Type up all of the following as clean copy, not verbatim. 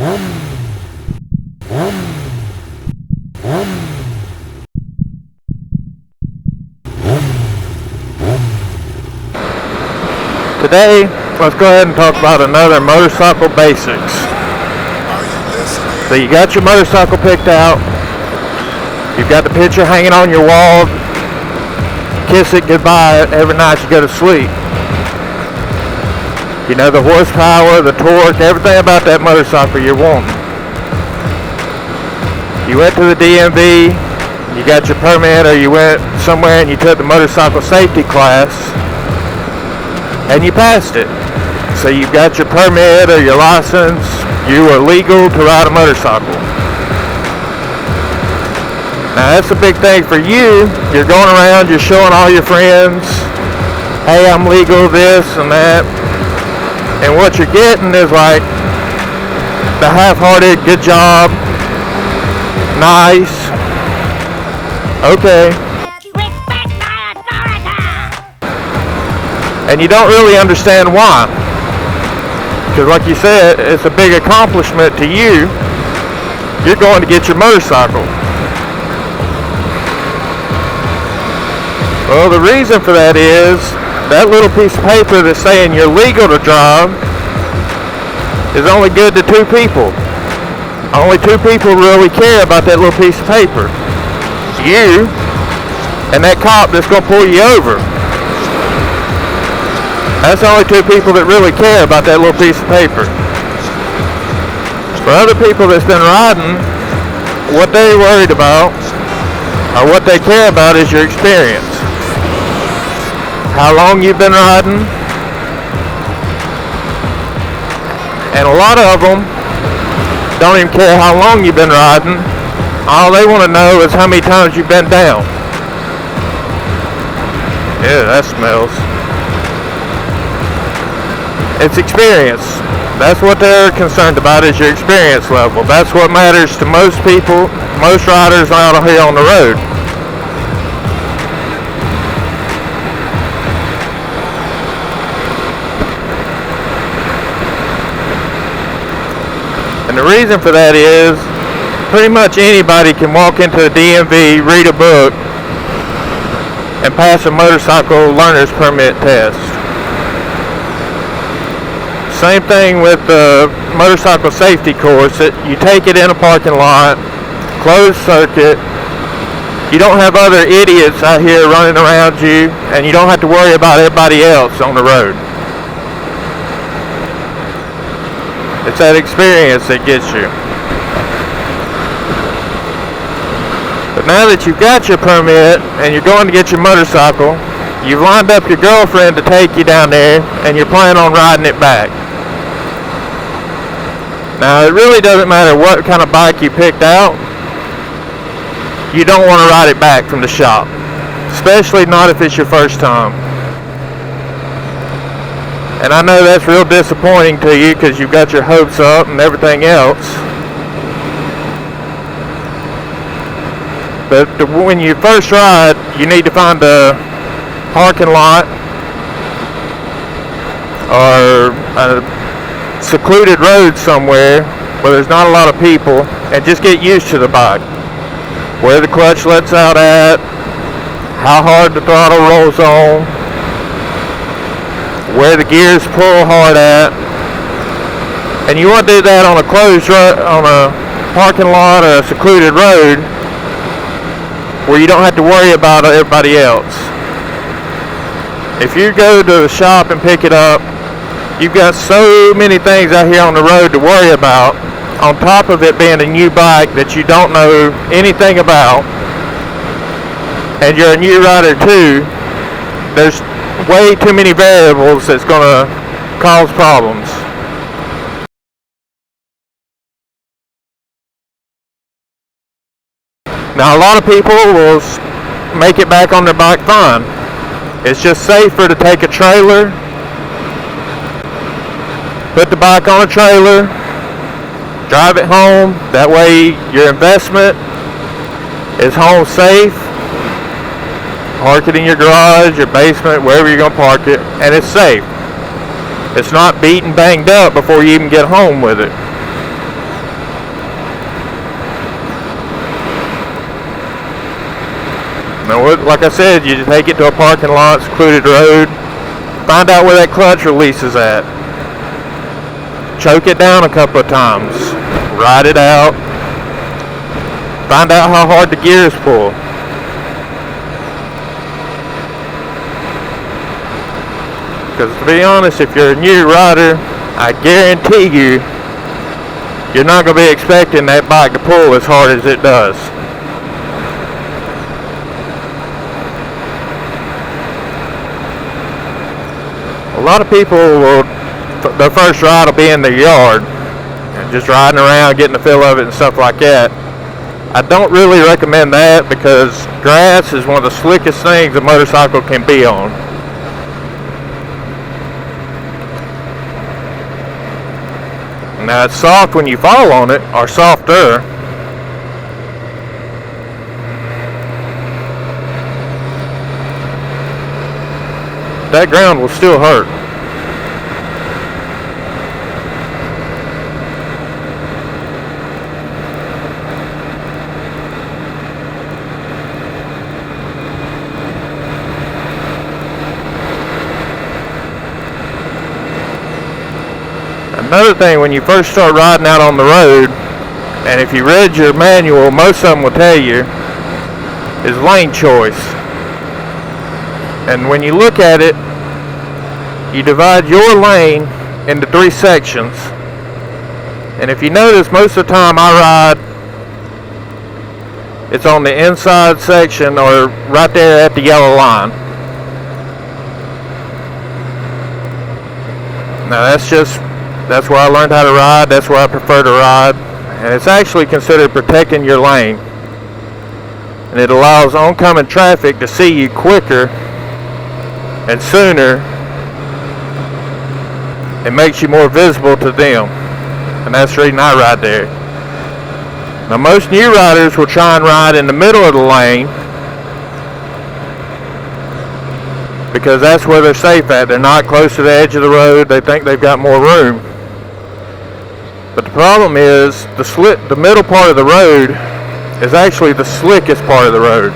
Today, let's go ahead and talk about another motorcycle basics. So you got your motorcycle picked out. You've got the picture hanging on your wall. Kiss it goodbye every night you go to sleep. You know the horsepower, the torque, everything about that motorcycle you're wanting. You went to the DMV, you got your permit, or you went somewhere and you took the motorcycle safety class, and you passed it. So you've got your permit or your license, you are legal to ride a motorcycle. Now that's a big thing for you. You're going around, you're showing all your friends, hey, I'm legal, this and that. And what you're getting is like the half-hearted, good job, nice, okay. And you don't really understand why. Because like you said, it's a big accomplishment to you. You're going to get your motorcycle. Well, the reason for that is that little piece of paper that's saying you're legal to drive is only good to two people. Only two people really care about that little piece of paper. You and that cop that's going to pull you over. That's the only two people that really care about that little piece of paper. For other people that's been riding, what they're worried about or what they care about is your experience. How long you've been riding. And a lot of them don't even care how long you've been riding. All they want to know is how many times you've been down. Yeah, that smells. It's experience. That's what they're concerned about, is your experience level. That's what matters to most people, most riders out here on the road. And the reason for that is pretty much anybody can walk into the DMV, read a book, and pass a motorcycle learner's permit test. Same thing with the motorcycle safety course. You take it in a parking lot, closed circuit. You don't have other idiots out here running around you, and you don't have to worry about everybody else on the road. It's that experience that gets you. But now that you've got your permit and you're going to get your motorcycle, you've lined up your girlfriend to take you down there, and you're planning on riding it back. Now, it really doesn't matter what kind of bike you picked out. You don't want to ride it back from the shop, especially not if it's your first time. And I know that's real disappointing to you because you've got your hopes up and everything else. But when you first ride, you need to find a parking lot or a secluded road somewhere where there's not a lot of people, and just get used to the bike. Where the clutch lets out at, how hard the throttle rolls on, where the gears pull hard at. And you want to do that on a closed road, on a parking lot or a secluded road where you don't have to worry about everybody else. If you go to the shop and pick it up, you've got so many things out here on the road to worry about, on top of it being a new bike that you don't know anything about, and you're a new rider too. There's way too many variables that's going to cause problems. Now, a lot of people will make it back on their bike fine. It's just safer to take a trailer, put the bike on a trailer, drive it home. That way your investment is home safe. Park it in your garage, your basement, wherever you're going to park it, and it's safe. It's not beat and banged up before you even get home with it. Now, like I said, you take it to a parking lot, secluded road, find out where that clutch release is at. Choke it down a couple of times. Ride it out. Find out how hard the gears pull. Because to be honest, if you're a new rider, I guarantee you're not going to be expecting that bike to pull as hard as it does. A lot of people their first ride will be in their yard, and just riding around, getting the feel of it and stuff like that. I don't really recommend that because grass is one of the slickest things a motorcycle can be on. Now it's soft when you fall on it, or softer. That ground will still hurt. Another thing, when you first start riding out on the road, and if you read your manual, most of them will tell you, is lane choice. And when you look at it, you divide your lane into 3 sections. And if you notice, most of the time I ride, it's on the inside section or right there at the yellow line. Now that's where I learned how to ride, that's where I prefer to ride. And it's actually considered protecting your lane. And it allows oncoming traffic to see you quicker and sooner. It makes you more visible to them. And that's the reason I ride there. Now most new riders will try and ride in the middle of the lane because that's where they're safe at. They're not close to the edge of the road. They think they've got more room. But the problem is the middle part of the road is actually the slickest part of the road.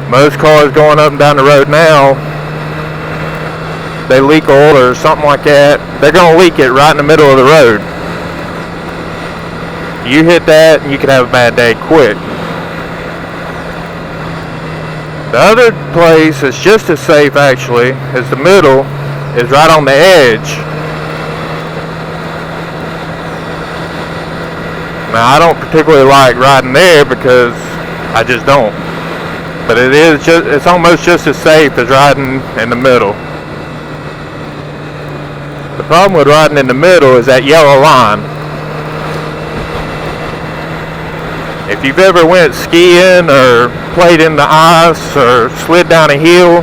Most cars going up and down the road now, they leak oil or something like that. They're going to leak it right in the middle of the road. You hit that and you can have a bad day quick. The other place that's just as safe actually as the middle is right on the edge. Now I don't particularly like riding there because I just don't. But it's almost just as safe as riding in the middle. The problem with riding in the middle is that yellow line. If you've ever went skiing or played in the ice or slid down a hill,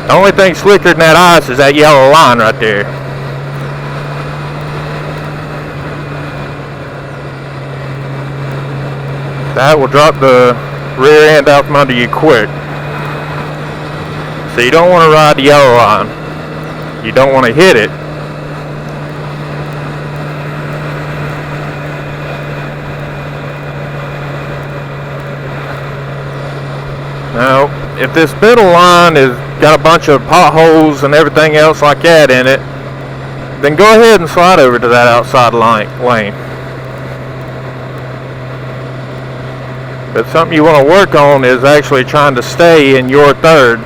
the only thing slicker than that ice is that yellow line right there. That will drop the rear end out from under you quick. So you don't want to ride the yellow line. You don't want to hit it. Now, if this middle line has got a bunch of potholes and everything else like that in it, then go ahead and slide over to that outside lane. But something you want to work on is actually trying to stay in your third.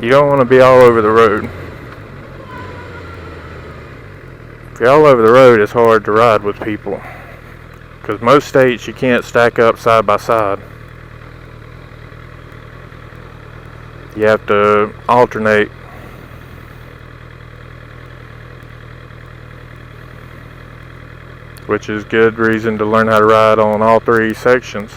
You don't want to be all over the road. If you're all over the road, it's hard to ride with people. Because most states you can't stack up side by side. You have to alternate. Which is good reason to learn how to ride on all 3 sections.